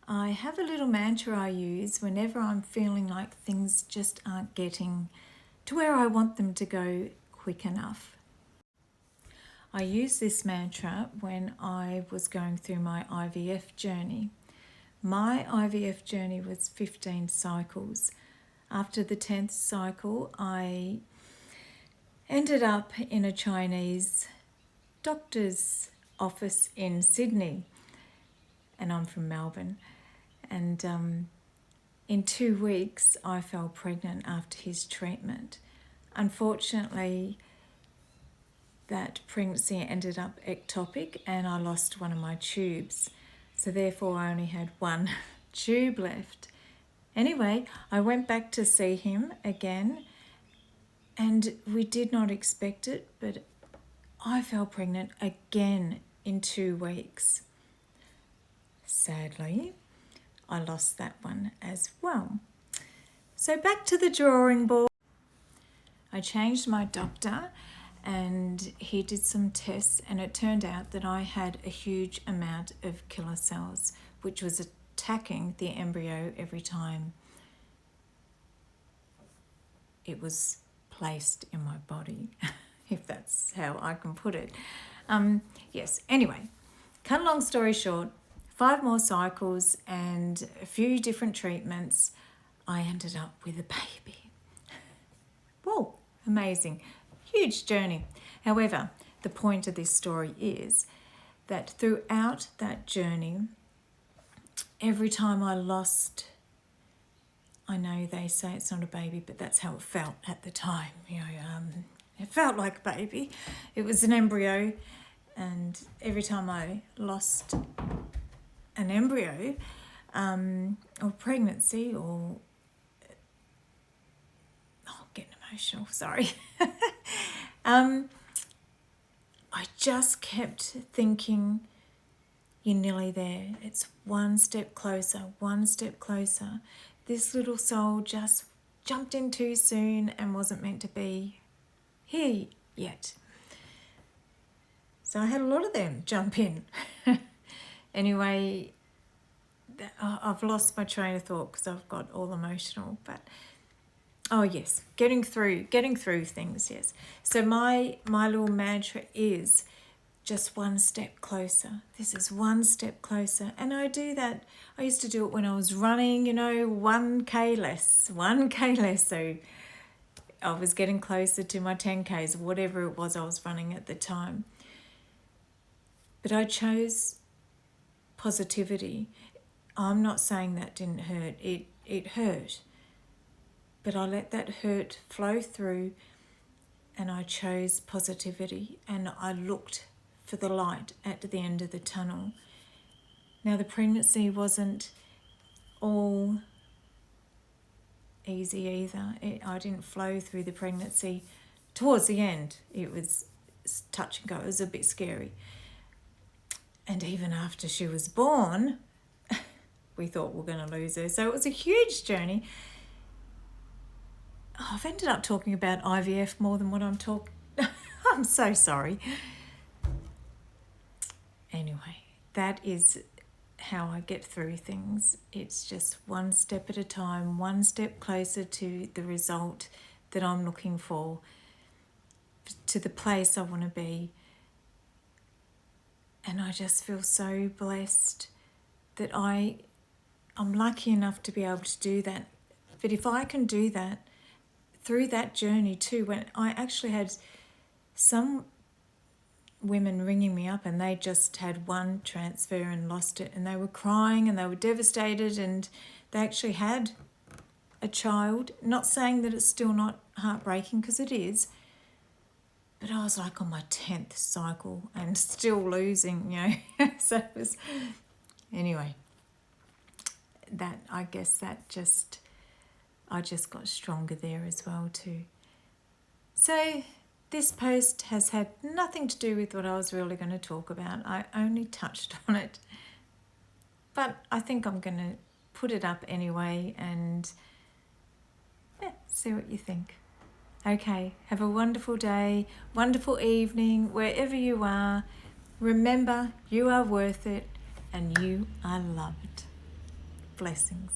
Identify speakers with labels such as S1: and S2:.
S1: I have a little mantra I use whenever I'm feeling like things just aren't getting to where I want them to go quick enough. I used this mantra when I was going through my IVF journey. My IVF journey was 15 cycles. After the 10th cycle, I ended up in a Chinese doctor's office in Sydney, and I'm from Melbourne. And in 2 weeks, I fell pregnant after his treatment. Unfortunately, that pregnancy ended up ectopic and I lost one of my tubes. So therefore, I only had one tube left. Anyway, I went back to see him again, and we did not expect it, but I fell pregnant again in 2 weeks. Sadly, I lost that one as well. So back to the drawing board. I changed my doctor and he did some tests, and it turned out that I had a huge amount of killer cells, which was attacking the embryo every time it was placed in my body, if that's how I can put it. Yes, anyway, cut a long story short, 5 more cycles and a few different treatments, I ended up with a baby. Whoa, amazing. Huge journey. However, the point of this story is that throughout that journey, every time I lost, I know they say it's not a baby, but that's how it felt at the time. It felt like a baby. It was an embryo, and every time I lost an embryo, or pregnancy, or getting emotional, sorry. I just kept thinking, you're nearly there. It's one step closer, one step closer. This little soul just jumped in too soon and wasn't meant to be here yet. So I had a lot of them jump in. Anyway, I've lost my train of thought because I've got all emotional, but oh yes, getting through things, yes. So my little mantra is just one step closer. This is one step closer. And I do that. I used to do it when I was running, 1K less. So I was getting closer to my 10Ks, whatever it was I was running at the time. But I chose positivity. I'm not saying that didn't hurt. It hurt. But I let that hurt flow through, and I chose positivity, and I looked for the light at the end of the tunnel. Now, the pregnancy wasn't all easy either. I didn't flow through the pregnancy. Towards the end, it was touch and go. It was a bit scary. And even after she was born, we thought we were going to lose her. So it was a huge journey. I've ended up talking about IVF more than what I'm talking. I'm so sorry. Anyway, that is how I get through things. It's just one step at a time, one step closer to the result that I'm looking for, to the place I want to be. And I just feel so blessed that I'm lucky enough to be able to do that. But if I can do that, through that journey too, when I actually had some women ringing me up and they just had one transfer and lost it, and they were crying and they were devastated, and they actually had a child. Not saying that it's still not heartbreaking, because it is, but I was like on my 10th cycle and still losing, So it was, anyway, that, I guess that just, I just got stronger there as well too. So this post has had nothing to do with what I was really going to talk about. I only touched on it. But I think I'm going to put it up anyway and see what you think. Okay, have a wonderful day, wonderful evening, wherever you are. Remember, you are worth it and you are loved. Blessings.